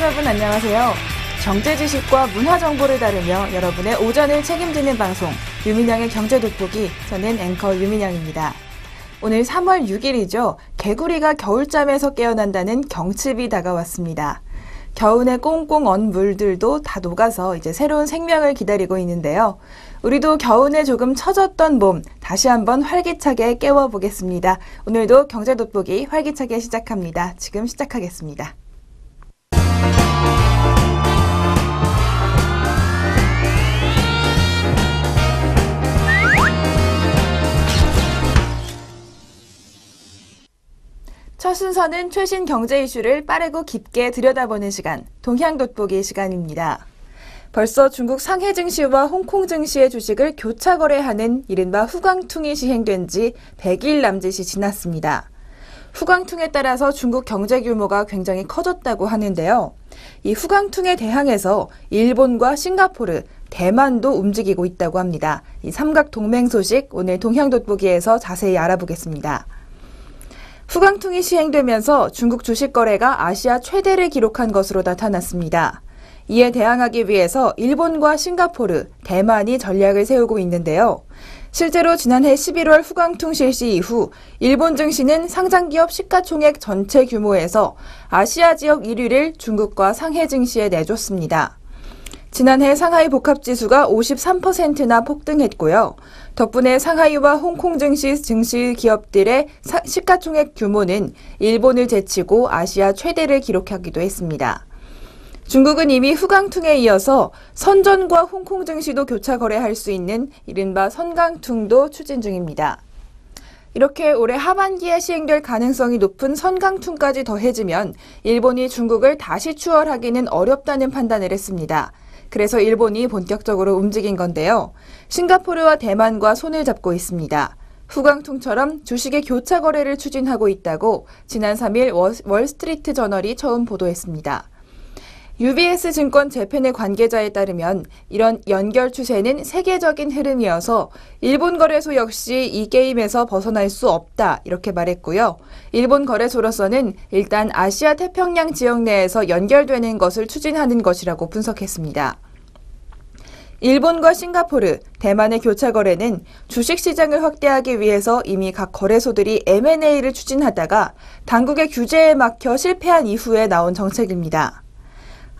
여러분 안녕하세요. 경제 지식과 문화 정보를 다루며 여러분의 오전을 책임지는 방송 유민영의 경제 돋보기, 저는 앵커 유민영입니다. 오늘 3월 6일이죠. 개구리가 겨울잠에서 깨어난다는 경칩이 다가왔습니다. 겨우내 꽁꽁 언 물들도 다 녹아서 이제 새로운 생명을 기다리고 있는데요. 우리도 겨우내 조금 처졌던 몸 다시 한번 활기차게 깨워보겠습니다. 오늘도 경제 돋보기 활기차게 시작합니다. 지금 시작하겠습니다. 첫 순서는 최신 경제 이슈를 빠르고 깊게 들여다보는 시간, 동향 돋보기 시간입니다. 벌써 중국 상해 증시와 홍콩 증시의 주식을 교차 거래하는 이른바 후광퉁이 시행된 지 100일 남짓이 지났습니다. 후광퉁에 따라서 중국 경제 규모가 굉장히 커졌다고 하는데요. 이 후광퉁에 대항해서 일본과 싱가포르, 대만도 움직이고 있다고 합니다. 이 삼각 동맹 소식 오늘 동향 돋보기에서 자세히 알아보겠습니다. 후광퉁이 시행되면서 중국 주식 거래가 아시아 최대를 기록한 것으로 나타났습니다. 이에 대항하기 위해서 일본과 싱가포르, 대만이 전략을 세우고 있는데요. 실제로 지난해 11월 후광퉁 실시 이후 일본 증시는 상장기업 시가총액 전체 규모에서 아시아 지역 1위를 중국과 상해 증시에 내줬습니다. 지난해 상하이 복합지수가 53%나 폭등했고요. 덕분에 상하이와 홍콩 증시 기업들의 시가총액 규모는 일본을 제치고 아시아 최대를 기록하기도 했습니다. 중국은 이미 후광퉁에 이어서 선전과 홍콩 증시도 교차 거래할 수 있는 이른바 선강퉁도 추진 중입니다. 이렇게 올해 하반기에 시행될 가능성이 높은 선강퉁까지 더해지면 일본이 중국을 다시 추월하기는 어렵다는 판단을 했습니다. 그래서 일본이 본격적으로 움직인 건데요. 싱가포르와 대만과 손을 잡고 있습니다. 후광퉁처럼 주식의 교차 거래를 추진하고 있다고 지난 3일 월스트리트 저널이 처음 보도했습니다. UBS 증권 재팬의 관계자에 따르면 이런 연결 추세는 세계적인 흐름이어서 일본 거래소 역시 이 게임에서 벗어날 수 없다 이렇게 말했고요. 일본 거래소로서는 일단 아시아 태평양 지역 내에서 연결되는 것을 추진하는 것이라고 분석했습니다. 일본과 싱가포르, 대만의 교차 거래는 주식시장을 확대하기 위해서 이미 각 거래소들이 M&A를 추진하다가 당국의 규제에 막혀 실패한 이후에 나온 정책입니다.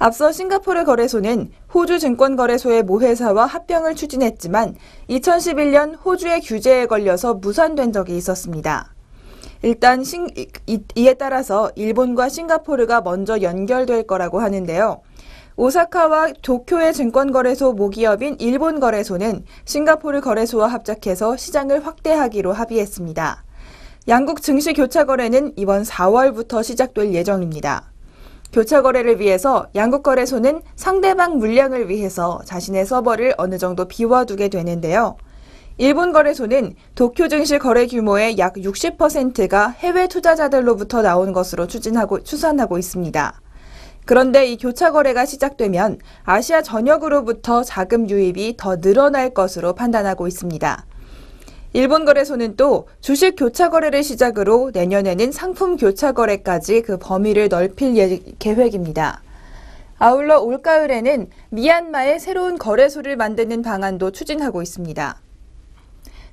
앞서 싱가포르 거래소는 호주 증권거래소의 모회사와 합병을 추진했지만 2011년 호주의 규제에 걸려서 무산된 적이 있었습니다. 일단 이에 따라서 일본과 싱가포르가 먼저 연결될 거라고 하는데요. 오사카와 도쿄의 증권거래소 모기업인 일본 거래소는 싱가포르 거래소와 합작해서 시장을 확대하기로 합의했습니다. 양국 증시 교차 거래는 이번 4월부터 시작될 예정입니다. 교차 거래를 위해서 양국 거래소는 상대방 물량을 위해서 자신의 서버를 어느 정도 비워두게 되는데요. 일본 거래소는 도쿄 증시 거래 규모의 약 60%가 해외 투자자들로부터 나온 것으로 추산하고 있습니다. 그런데 이 교차 거래가 시작되면 아시아 전역으로부터 자금 유입이 더 늘어날 것으로 판단하고 있습니다. 일본 거래소는 또 주식 교차 거래를 시작으로 내년에는 상품 교차 거래까지 그 범위를 넓힐 계획입니다. 아울러 올가을에는 미얀마에 새로운 거래소를 만드는 방안도 추진하고 있습니다.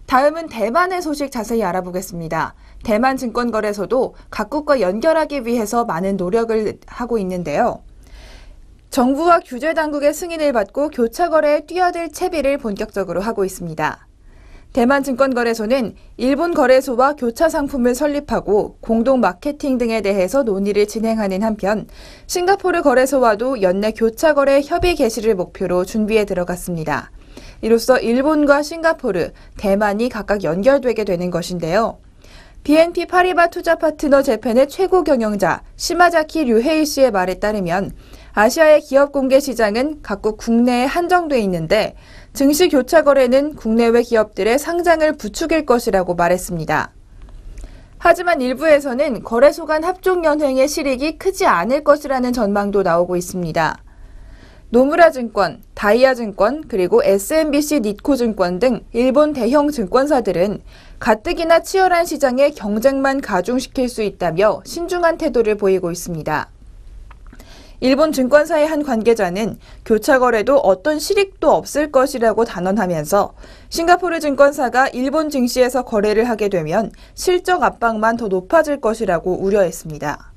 다음은 대만의 소식 자세히 알아보겠습니다. 대만 증권거래소도 각국과 연결하기 위해서 많은 노력을 하고 있는데요. 정부와 규제당국의 승인을 받고 교차 거래에 뛰어들 채비를 본격적으로 하고 있습니다. 대만 증권거래소는 일본 거래소와 교차 상품을 설립하고 공동 마케팅 등에 대해서 논의를 진행하는 한편 싱가포르 거래소와도 연내 교차 거래 협의 개시를 목표로 준비에 들어갔습니다. 이로써 일본과 싱가포르, 대만이 각각 연결되게 되는 것인데요. BNP 파리바 투자 파트너 재팬의 최고 경영자 시마자키 류헤이 씨의 말에 따르면 아시아의 기업 공개 시장은 각국 국내에 한정돼 있는데 증시 교차 거래는 국내외 기업들의 상장을 부추길 것이라고 말했습니다. 하지만 일부에서는 거래소 간 합종연횡의 실익이 크지 않을 것이라는 전망도 나오고 있습니다. 노무라 증권, 다이아 증권, 그리고 SMBC 니코 증권 등 일본 대형 증권사들은 가뜩이나 치열한 시장에 경쟁만 가중시킬 수 있다며 신중한 태도를 보이고 있습니다. 일본 증권사의 한 관계자는 교차 거래도 어떤 실익도 없을 것이라고 단언하면서 싱가포르 증권사가 일본 증시에서 거래를 하게 되면 실적 압박만 더 높아질 것이라고 우려했습니다.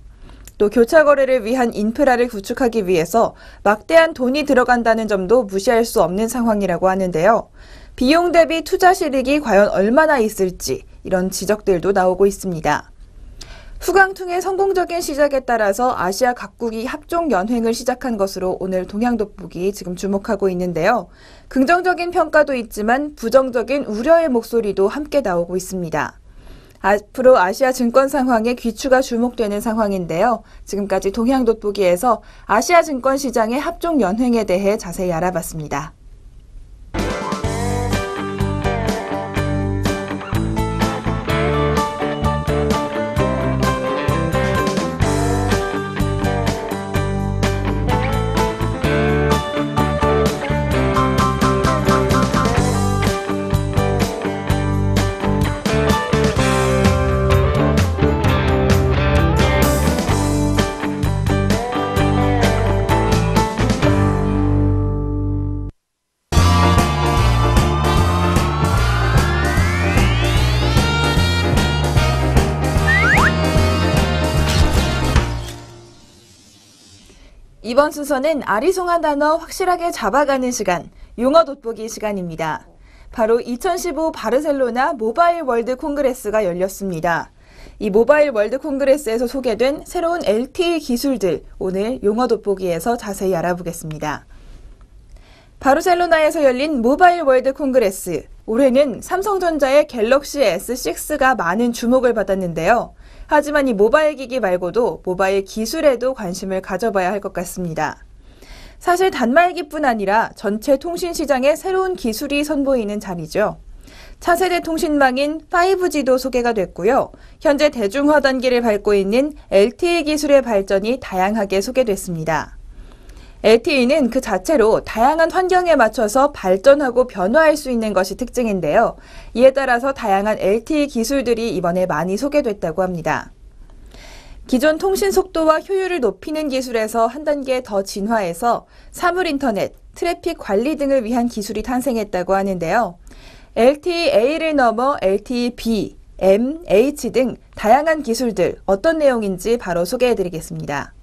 또 교차 거래를 위한 인프라를 구축하기 위해서 막대한 돈이 들어간다는 점도 무시할 수 없는 상황이라고 하는데요. 비용 대비 투자 실익이 과연 얼마나 있을지 이런 지적들도 나오고 있습니다. 후강통의 성공적인 시작에 따라서 아시아 각국이 합종 연횡을 시작한 것으로 오늘 동향돋보기 지금 주목하고 있는데요. 긍정적인 평가도 있지만 부정적인 우려의 목소리도 함께 나오고 있습니다. 앞으로 아시아 증권 상황에 귀추가 주목되는 상황인데요. 지금까지 동향돋보기에서 아시아 증권 시장의 합종 연횡에 대해 자세히 알아봤습니다. 이번 순서는 아리송한 단어 확실하게 잡아가는 시간, 용어 돋보기 시간입니다. 바로 2015 바르셀로나 모바일 월드 콩그레스가 열렸습니다. 이 모바일 월드 콩그레스에서 소개된 새로운 LTE 기술들, 오늘 용어 돋보기에서 자세히 알아보겠습니다. 바르셀로나에서 열린 모바일 월드 콩그레스, 올해는 삼성전자의 갤럭시 S6가 많은 주목을 받았는데요. 하지만 이 모바일 기기 말고도 모바일 기술에도 관심을 가져봐야 할 것 같습니다. 사실 단말기뿐 아니라 전체 통신 시장에 새로운 기술이 선보이는 자리죠. 차세대 통신망인 5G도 소개가 됐고요. 현재 대중화 단계를 밟고 있는 LTE 기술의 발전이 다양하게 소개됐습니다. LTE는 그 자체로 다양한 환경에 맞춰서 발전하고 변화할 수 있는 것이 특징인데요. 이에 따라서 다양한 LTE 기술들이 이번에 많이 소개됐다고 합니다. 기존 통신 속도와 효율을 높이는 기술에서 한 단계 더 진화해서 사물 인터넷, 트래픽 관리 등을 위한 기술이 탄생했다고 하는데요. LTE-A를 넘어 LTE-B, M, H 등 다양한 기술들 어떤 내용인지 바로 소개해드리겠습니다.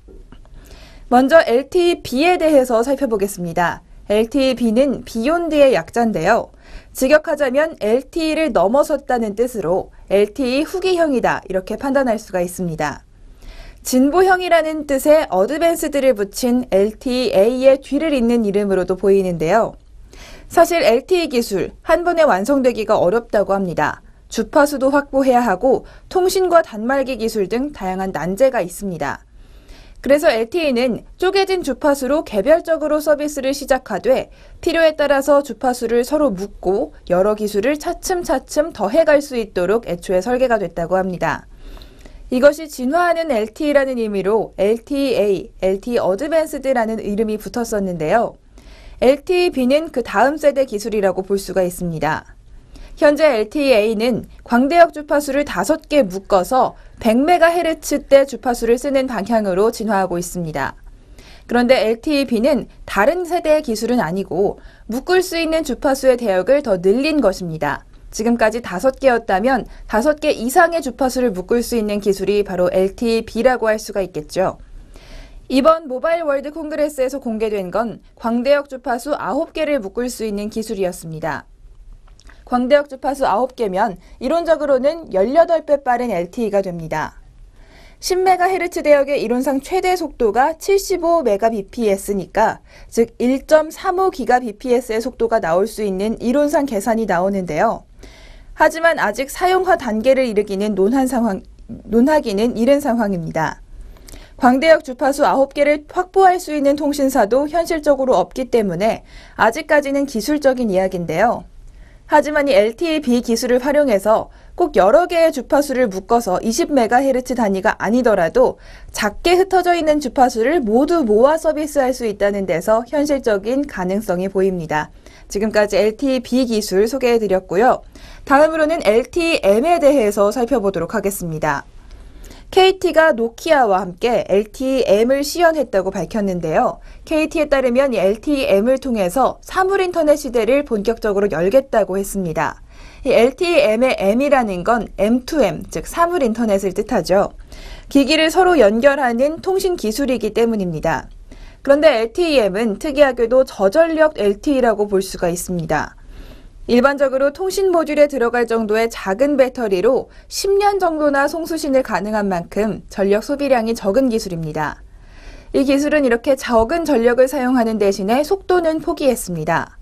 먼저 LTE-B에 대해서 살펴보겠습니다. LTE-B는 비욘드의 약자인데요. 직역하자면 LTE를 넘어섰다는 뜻으로 LTE 후기형이다 이렇게 판단할 수가 있습니다. 진보형이라는 뜻의 어드밴스드를 붙인 LTE-A의 뒤를 잇는 이름으로도 보이는데요. 사실 LTE 기술 한 번에 완성되기가 어렵다고 합니다. 주파수도 확보해야 하고 통신과 단말기 기술 등 다양한 난제가 있습니다. 그래서 LTE는 쪼개진 주파수로 개별적으로 서비스를 시작하되 필요에 따라서 주파수를 서로 묶고 여러 기술을 차츰차츰 더해갈 수 있도록 애초에 설계가 됐다고 합니다. 이것이 진화하는 LTE라는 의미로 LTE-A, LTE 어드밴스드라는 이름이 붙었었는데요. LTE-B는 그 다음 세대 기술이라고 볼 수가 있습니다. 현재 LTE-A는 광대역 주파수를 5개 묶어서 100MHz대 주파수를 쓰는 방향으로 진화하고 있습니다. 그런데 LTE-B는 다른 세대의 기술은 아니고 묶을 수 있는 주파수의 대역을 더 늘린 것입니다. 지금까지 5개였다면 5개 이상의 주파수를 묶을 수 있는 기술이 바로 LTE-B라고 할 수가 있겠죠. 이번 모바일 월드 콩그레스에서 공개된 건 광대역 주파수 9개를 묶을 수 있는 기술이었습니다. 광대역 주파수 9개면 이론적으로는 18배 빠른 LTE가 됩니다. 10MHz 대역의 이론상 최대 속도가 75Mbps니까 즉 1.35GBps의 속도가 나올 수 있는 이론상 계산이 나오는데요. 하지만 아직 사용화 단계를 이르기는 논하기는 이른 상황입니다. 광대역 주파수 9개를 확보할 수 있는 통신사도 현실적으로 없기 때문에 아직까지는 기술적인 이야기인데요. 하지만 이 LTE-B 기술을 활용해서 꼭 여러 개의 주파수를 묶어서 20MHz 단위가 아니더라도 작게 흩어져 있는 주파수를 모두 모아 서비스할 수 있다는 데서 현실적인 가능성이 보입니다. 지금까지 LTE-B 기술 소개해드렸고요. 다음으로는 LTE-M에 대해서 살펴보도록 하겠습니다. KT가 노키아와 함께 LTE-M을 시연했다고 밝혔는데요. KT에 따르면 이 LTE-M을 통해서 사물인터넷 시대를 본격적으로 열겠다고 했습니다. 이 LTE-M의 M이라는 건 M2M, 즉 사물인터넷을 뜻하죠. 기기를 서로 연결하는 통신 기술이기 때문입니다. 그런데 LTE-M은 특이하게도 저전력 LTE라고 볼 수가 있습니다. 일반적으로 통신 모듈에 들어갈 정도의 작은 배터리로 10년 정도나 송수신을 가능한 만큼 전력 소비량이 적은 기술입니다. 이 기술은 이렇게 적은 전력을 사용하는 대신에 속도는 포기했습니다.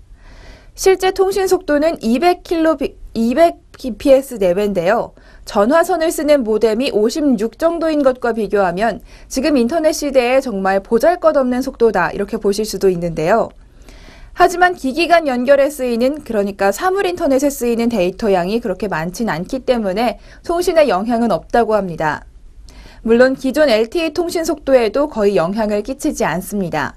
실제 통신 속도는 200bps 내외인데요. 전화선을 쓰는 모뎀이 56 정도인 것과 비교하면 지금 인터넷 시대에 정말 보잘것없는 속도다 이렇게 보실 수도 있는데요. 하지만 기기 간 연결에 쓰이는, 그러니까 사물 인터넷에 쓰이는 데이터 양이 그렇게 많진 않기 때문에 통신에 영향은 없다고 합니다. 물론 기존 LTE 통신 속도에도 거의 영향을 끼치지 않습니다.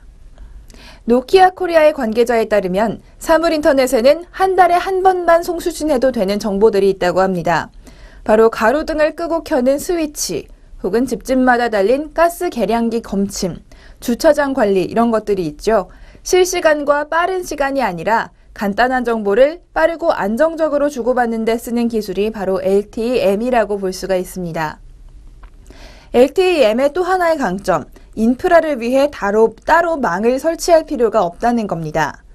노키아 코리아의 관계자에 따르면 사물 인터넷에는 한 달에 한 번만 송수신해도 되는 정보들이 있다고 합니다. 바로 가로등을 끄고 켜는 스위치, 혹은 집집마다 달린 가스 계량기 검침, 주차장 관리 이런 것들이 있죠. 실시간과 빠른 시간이 아니라 간단한 정보를 빠르고 안정적으로 주고받는 데 쓰는 기술이 바로 LTE-M이라고 볼 수가 있습니다. LTE-M의 또 하나의 강점, 인프라를 위해 따로 망을 설치할 필요가 없다는 겁니다.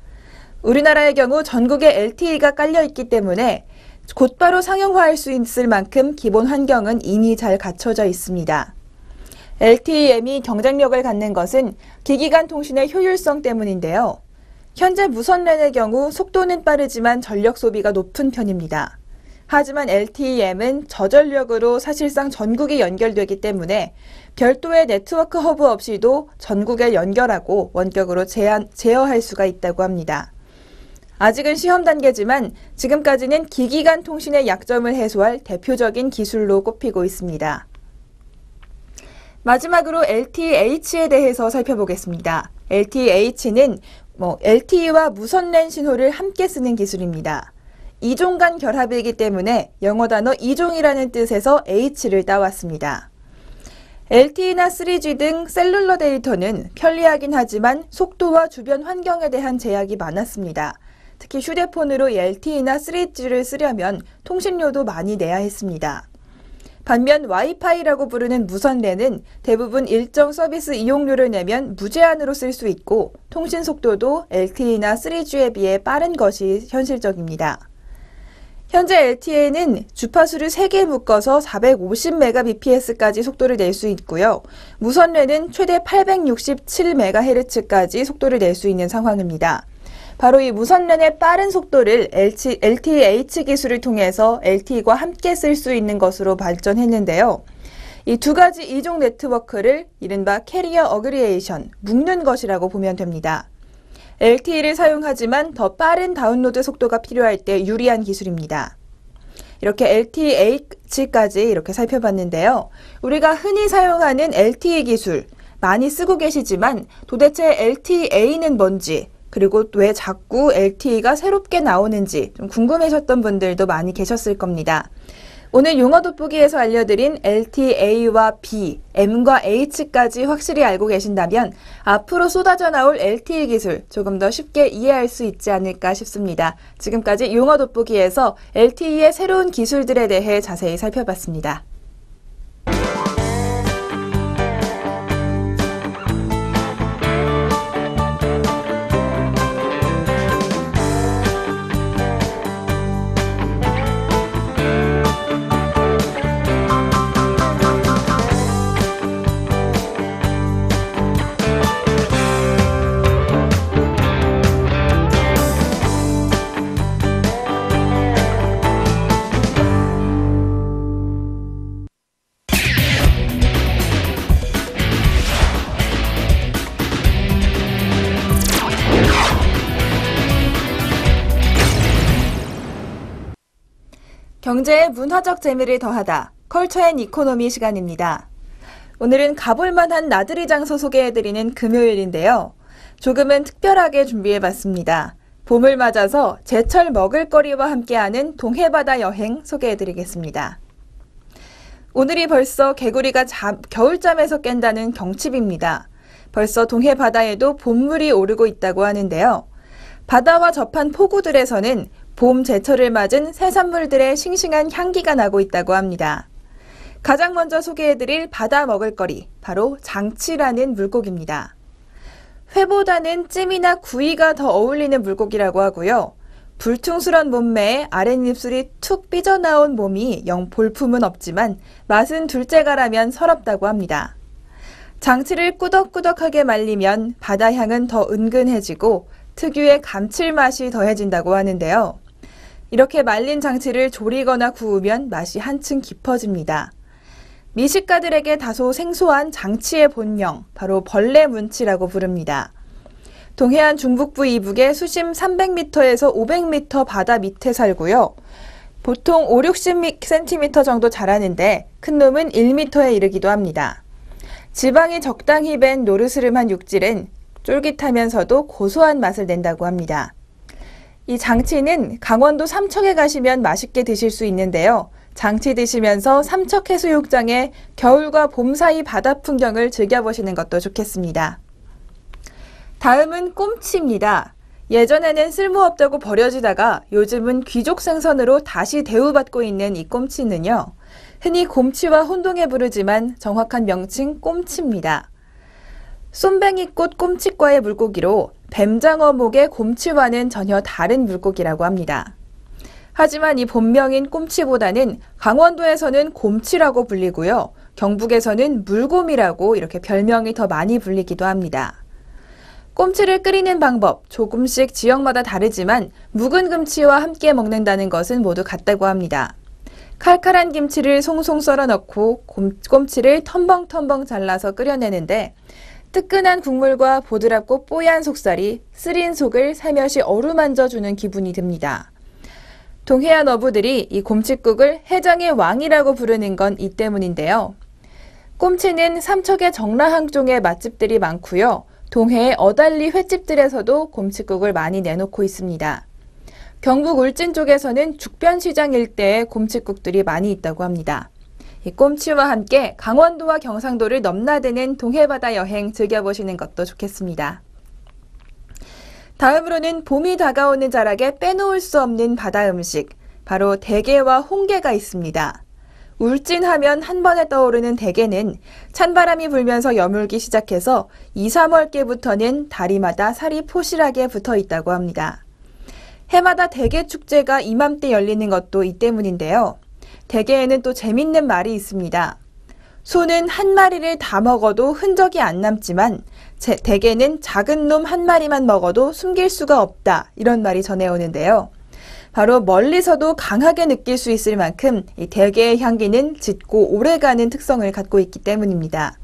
우리나라의 경우 전국에 LTE가 깔려있기 때문에 곧바로 상용화할 수 있을 만큼 기본 환경은 이미 잘 갖춰져 있습니다. LTE-M이 경쟁력을 갖는 것은 기기 간 통신의 효율성 때문인데요. 현재 무선랜의 경우 속도는 빠르지만 전력 소비가 높은 편입니다. 하지만 LTE-M은 저전력으로 사실상 전국이 연결되기 때문에 별도의 네트워크 허브 없이도 전국에 연결하고 원격으로 제어할 수가 있다고 합니다. 아직은 시험 단계지만 지금까지는 기기 간 통신의 약점을 해소할 대표적인 기술로 꼽히고 있습니다. 마지막으로 LTE-H에 대해서 살펴보겠습니다. LTE-H는 LTE와 무선랜 신호를 함께 쓰는 기술입니다. 이종 간 결합이기 때문에 영어 단어 이종이라는 뜻에서 H를 따왔습니다. LTE나 3G 등 셀룰러 데이터는 편리하긴 하지만 속도와 주변 환경에 대한 제약이 많았습니다. 특히 휴대폰으로 LTE나 3G를 쓰려면 통신료도 많이 내야 했습니다. 반면 와이파이라고 부르는 무선랜은 대부분 일정 서비스 이용료를 내면 무제한으로 쓸 수 있고 통신 속도도 LTE나 3G에 비해 빠른 것이 현실적입니다. 현재 LTE는 주파수를 3개 묶어서 450Mbps까지 속도를 낼 수 있고요. 무선랜은 최대 867MHz까지 속도를 낼 수 있는 상황입니다. 바로 이 무선랜의 빠른 속도를 LTE-H 기술을 통해서 LTE과 함께 쓸 수 있는 것으로 발전했는데요. 이 두 가지 이종 네트워크를 이른바 캐리어 어그리에이션, 묶는 것이라고 보면 됩니다. LTE를 사용하지만 더 빠른 다운로드 속도가 필요할 때 유리한 기술입니다. 이렇게 LTE-H까지 이렇게 살펴봤는데요. 우리가 흔히 사용하는 LTE 기술, 많이 쓰고 계시지만 도대체 LTE는 뭔지, 그리고 왜 자꾸 LTE가 새롭게 나오는지 좀 궁금해하셨던 분들도 많이 계셨을 겁니다. 오늘 용어 돋보기에서 알려드린 LTE와 B, M과 H까지 확실히 알고 계신다면 앞으로 쏟아져 나올 LTE 기술 조금 더 쉽게 이해할 수 있지 않을까 싶습니다. 지금까지 용어 돋보기에서 LTE의 새로운 기술들에 대해 자세히 살펴봤습니다. 경제의 문화적 재미를 더하다. 컬처 앤 이코노미 시간입니다. 오늘은 가볼 만한 나들이 장소 소개해드리는 금요일인데요. 조금은 특별하게 준비해봤습니다. 봄을 맞아서 제철 먹을거리와 함께하는 동해바다 여행 소개해드리겠습니다. 오늘이 벌써 개구리가 겨울잠에서 깬다는 경칩입니다. 벌써 동해 바다에도 봄물이 오르고 있다고 하는데요. 바다와 접한 포구들에서는 봄 제철을 맞은 해산물들의 싱싱한 향기가 나고 있다고 합니다. 가장 먼저 소개해드릴 바다 먹을거리, 바로 장치라는 물고기입니다. 회보다는 찜이나 구이가 더 어울리는 물고기라고 하고요. 불퉁스런 몸매에 아랫입술이 툭 삐져나온 몸이 영 볼품은 없지만 맛은 둘째가라면 서럽다고 합니다. 장치를 꾸덕꾸덕하게 말리면 바다 향은 더 은근해지고 특유의 감칠맛이 더해진다고 하는데요. 이렇게 말린 장치를 조리거나 구우면 맛이 한층 깊어집니다. 미식가들에게 다소 생소한 장치의 본명, 바로 벌레 문치라고 부릅니다. 동해안 중북부 이북의 수심 300m에서 500m 바다 밑에 살고요. 보통 5, 60cm 정도 자라는데 큰 놈은 1m에 이르기도 합니다. 지방이 적당히 밴 노르스름한 육질은 쫄깃하면서도 고소한 맛을 낸다고 합니다. 이 장치는 강원도 삼척에 가시면 맛있게 드실 수 있는데요. 장치 드시면서 삼척해수욕장의 겨울과 봄 사이 바다 풍경을 즐겨보시는 것도 좋겠습니다. 다음은 꼼치입니다. 예전에는 쓸모없다고 버려지다가 요즘은 귀족 생선으로 다시 대우받고 있는 이 꼼치는요. 흔히 곰치와 혼동해 부르지만 정확한 명칭 꼼치입니다. 쏨뱅이꽃 꼼치과의 물고기로 뱀장어목의 곰치와는 전혀 다른 물고기라고 합니다. 하지만 이 본명인 꼼치보다는 강원도에서는 곰치라고 불리고요. 경북에서는 물곰이라고 이렇게 별명이 더 많이 불리기도 합니다. 꼼치를 끓이는 방법 조금씩 지역마다 다르지만 묵은 김치와 함께 먹는다는 것은 모두 같다고 합니다. 칼칼한 김치를 송송 썰어 넣고 꼼치를 텀벙텀벙 잘라서 끓여내는데 뜨끈한 국물과 보드랍고 뽀얀 속살이 쓰린 속을 살며시 어루만져주는 기분이 듭니다. 동해안 어부들이 이 곰칫국을 해장의 왕이라고 부르는 건 이 때문인데요. 꼼치는 삼척의 정라항종의 맛집들이 많고요. 동해의 어달리 횟집들에서도 곰칫국을 많이 내놓고 있습니다. 경북 울진 쪽에서는 죽변시장 일대에 곰칫국들이 많이 있다고 합니다. 이 꼼치와 함께 강원도와 경상도를 넘나드는 동해바다 여행 즐겨보시는 것도 좋겠습니다. 다음으로는 봄이 다가오는 자락에 빼놓을 수 없는 바다 음식, 바로 대게와 홍게가 있습니다. 울진하면 한 번에 떠오르는 대게는 찬바람이 불면서 여물기 시작해서 2, 3월께부터는 다리마다 살이 포실하게 붙어 있다고 합니다. 해마다 대게축제가 이맘때 열리는 것도 이 때문인데요. 대게에는 또 재밌는 말이 있습니다. 소는 한 마리를 다 먹어도 흔적이 안 남지만 대게는 작은 놈 한 마리만 먹어도 숨길 수가 없다, 이런 말이 전해오는데요. 바로 멀리서도 강하게 느낄 수 있을 만큼 이 대게의 향기는 짙고 오래가는 특성을 갖고 있기 때문입니다.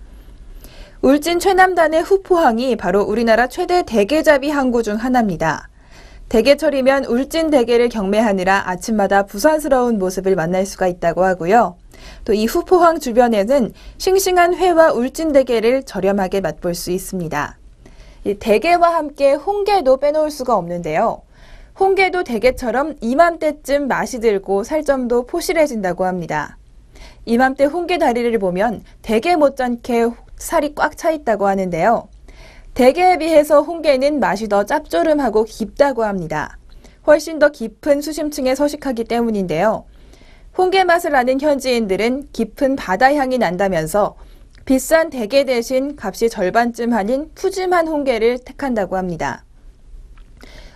울진 최남단의 후포항이 바로 우리나라 최대 대게잡이 항구 중 하나입니다. 대게철이면 울진 대게를 경매하느라 아침마다 부산스러운 모습을 만날 수가 있다고 하고요. 또 이 후포항 주변에는 싱싱한 회와 울진 대게를 저렴하게 맛볼 수 있습니다. 이 대게와 함께 홍게도 빼놓을 수가 없는데요. 홍게도 대게처럼 이맘때쯤 맛이 들고 살점도 포실해진다고 합니다. 이맘때 홍게 다리를 보면 대게 못지않게 살이 꽉 차 있다고 하는데요. 대게에 비해서 홍게는 맛이 더 짭조름하고 깊다고 합니다. 훨씬 더 깊은 수심층에 서식하기 때문인데요. 홍게 맛을 아는 현지인들은 깊은 바다 향이 난다면서 비싼 대게 대신 값이 절반쯤 하는 푸짐한 홍게를 택한다고 합니다.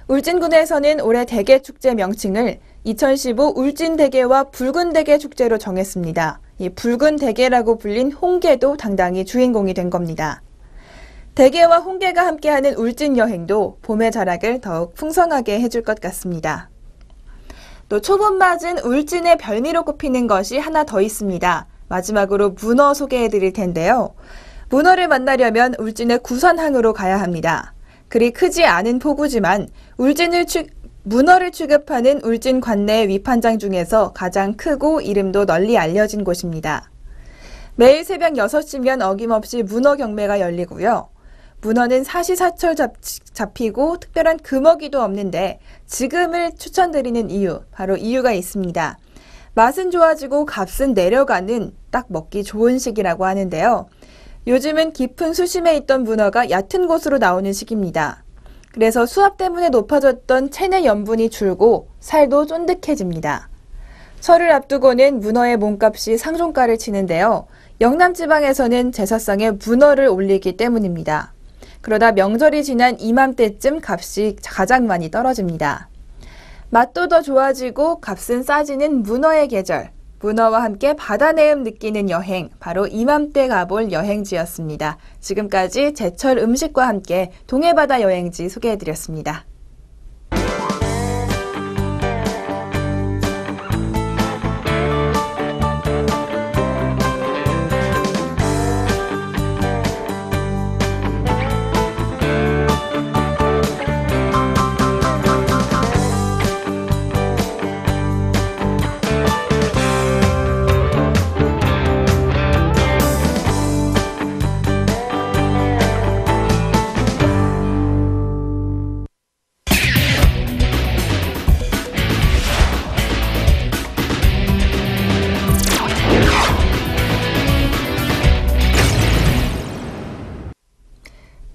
울진군에서는 올해 대게축제 명칭을 2015 울진대게와 붉은대게 축제로 정했습니다. 이 붉은 대게라고 불린 홍게도 당당히 주인공이 된 겁니다. 대게와 홍게가 함께하는 울진 여행도 봄의 자락을 더욱 풍성하게 해줄 것 같습니다. 또 초봄 맞은 울진의 별미로 꼽히는 것이 하나 더 있습니다. 마지막으로 문어 소개해 드릴 텐데요. 문어를 만나려면 울진의 구선항으로 가야 합니다. 그리 크지 않은 포구지만 문어를 취급하는 울진 관내 위판장 중에서 가장 크고 이름도 널리 알려진 곳입니다. 매일 새벽 6시면 어김없이 문어 경매가 열리고요. 문어는 사시사철 잡히고 특별한 금어기도 없는데 지금을 추천드리는 이유, 바로 이유가 있습니다. 맛은 좋아지고 값은 내려가는 딱 먹기 좋은 시기라고 하는데요. 요즘은 깊은 수심에 있던 문어가 얕은 곳으로 나오는 시기입니다. 그래서 수압 때문에 높아졌던 체내 염분이 줄고 살도 쫀득해집니다. 설을 앞두고는 문어의 몸값이 상종가를 치는데요. 영남 지방에서는 제사상에 문어를 올리기 때문입니다. 그러다 명절이 지난 이맘때쯤 값이 가장 많이 떨어집니다. 맛도 더 좋아지고 값은 싸지는 문어의 계절. 문어와 함께 바다 내음 느끼는 여행, 바로 이맘때 가볼 여행지였습니다. 지금까지 제철 음식과 함께 동해바다 여행지 소개해드렸습니다.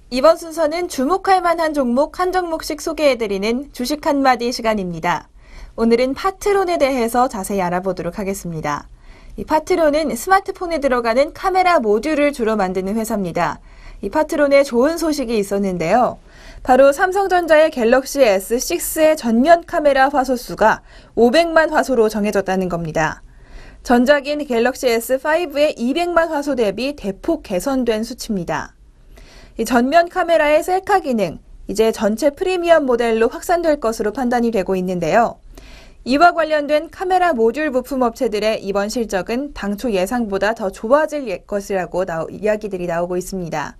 이번 순서는 주목할 만한 종목 한 종목씩 소개해드리는 주식 한마디 시간입니다. 오늘은 파트론에 대해서 자세히 알아보도록 하겠습니다. 이 파트론은 스마트폰에 들어가는 카메라 모듈을 주로 만드는 회사입니다. 이 파트론에 좋은 소식이 있었는데요. 바로 삼성전자의 갤럭시 S6의 전면 카메라 화소수가 500만 화소로 정해졌다는 겁니다. 전작인 갤럭시 S5의 200만 화소 대비 대폭 개선된 수치입니다. 이 전면 카메라의 셀카 기능, 이제 전체 프리미엄 모델로 확산될 것으로 판단이 되고 있는데요. 이와 관련된 카메라 모듈 부품 업체들의 이번 실적은 당초 예상보다 더 좋아질 것이라고 이야기들이 나오고 있습니다.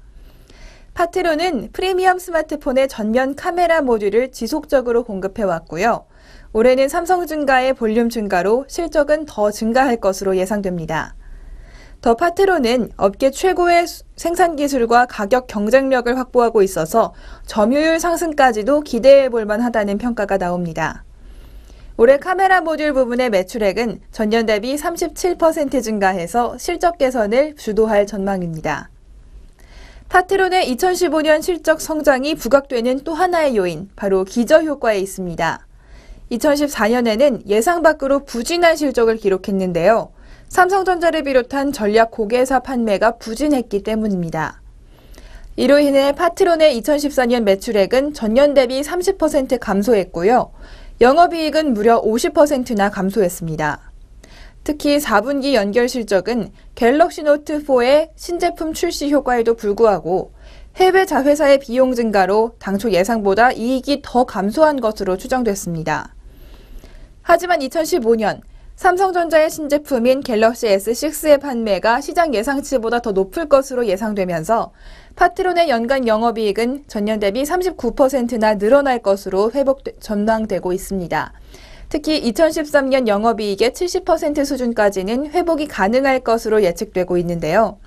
파트론은 프리미엄 스마트폰의 전면 카메라 모듈을 지속적으로 공급해왔고요. 올해는 삼성전자의 볼륨 증가로 실적은 더 증가할 것으로 예상됩니다. 더 파트론은 업계 최고의 생산 기술과 가격 경쟁력을 확보하고 있어서 점유율 상승까지도 기대해 볼 만하다는 평가가 나옵니다. 올해 카메라 모듈 부분의 매출액은 전년 대비 37% 증가해서 실적 개선을 주도할 전망입니다. 파트론의 2015년 실적 성장이 부각되는 또 하나의 요인, 바로 기저효과에 있습니다. 2014년에는 예상 밖으로 부진한 실적을 기록했는데요. 삼성전자를 비롯한 전략 고객사 판매가 부진했기 때문입니다. 이로 인해 파트론의 2014년 매출액은 전년 대비 30% 감소했고요. 영업이익은 무려 50%나 감소했습니다. 특히 4분기 연결 실적은 갤럭시 노트4의 신제품 출시 효과에도 불구하고 해외 자회사의 비용 증가로 당초 예상보다 이익이 더 감소한 것으로 추정됐습니다. 하지만 2015년 삼성전자의 신제품인 갤럭시 S6의 판매가 시장 예상치보다 더 높을 것으로 예상되면서 파트론의 연간 영업이익은 전년 대비 39%나 늘어날 것으로 전망되고 있습니다. 특히 2013년 영업이익의 70% 수준까지는 회복이 가능할 것으로 예측되고 있는데요.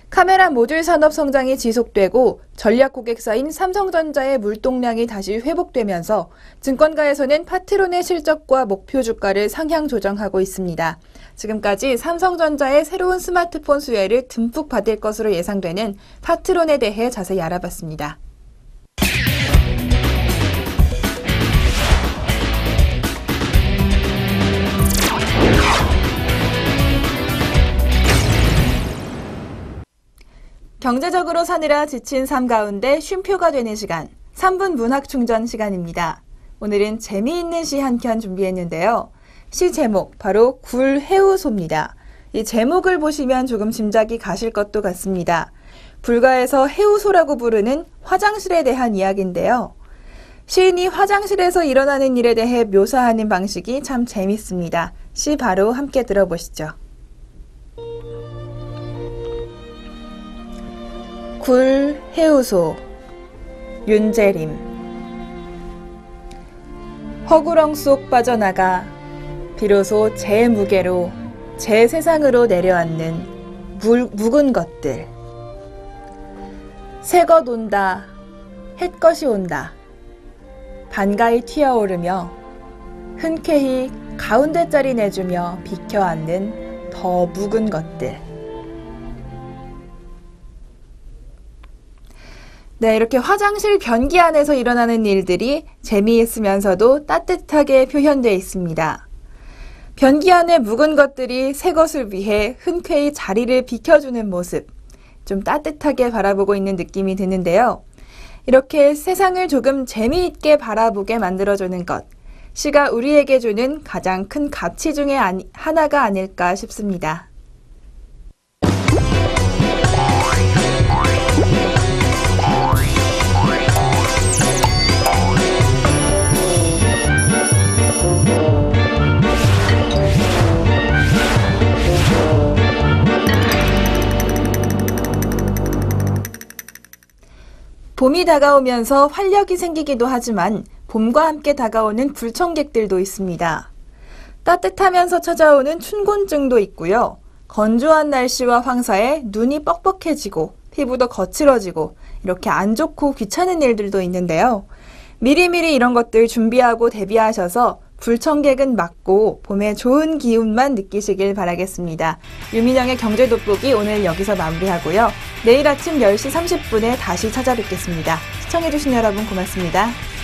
카메라 모듈 산업 성장이 지속되고 전략 고객사인 삼성전자의 물동량이 다시 회복되면서 증권가에서는 파트론의 실적과 목표 주가를 상향 조정하고 있습니다. 지금까지 삼성전자의 새로운 스마트폰 수혜를 듬뿍 받을 것으로 예상되는 파트론에 대해 자세히 알아봤습니다. 경제적으로 사느라 지친 삶 가운데 쉼표가 되는 시간, 3분 문학 충전 시간입니다. 오늘은 재미있는 시 한 편 준비했는데요. 시 제목, 바로 굴해우소입니다. 이 제목을 보시면 조금 짐작이 가실 것도 같습니다. 불가에서 해우소라고 부르는 화장실에 대한 이야기인데요. 시인이 화장실에서 일어나는 일에 대해 묘사하는 방식이 참 재밌습니다. 시 바로 함께 들어보시죠. 굴해우소, 윤재림. 허구렁 속 빠져나가 비로소 제 무게로 제 세상으로 내려앉는 묵은 것들. 새것 온다, 햇것이 온다. 반가이 튀어오르며 흔쾌히 가운데 자리 내주며 비켜 앉는 더 묵은 것들. 네, 이렇게 화장실 변기 안에서 일어나는 일들이 재미있으면서도 따뜻하게 표현되어 있습니다. 변기 안에 묵은 것들이 새 것을 위해 흔쾌히 자리를 비켜주는 모습, 좀 따뜻하게 바라보고 있는 느낌이 드는데요. 이렇게 세상을 조금 재미있게 바라보게 만들어주는 것, 시가 우리에게 주는 가장 큰 가치 중에 하나가 아닐까 싶습니다. 봄이 다가오면서 활력이 생기기도 하지만 봄과 함께 다가오는 불청객들도 있습니다. 따뜻하면서 찾아오는 춘곤증도 있고요. 건조한 날씨와 황사에 눈이 뻑뻑해지고 피부도 거칠어지고 이렇게 안 좋고 귀찮은 일들도 있는데요. 미리미리 이런 것들 준비하고 대비하셔서 불청객은 막고 봄의 좋은 기운만 느끼시길 바라겠습니다. 유민영의 경제돋보기 오늘 여기서 마무리하고요. 내일 아침 10시 30분에 다시 찾아뵙겠습니다. 시청해주신 여러분 고맙습니다.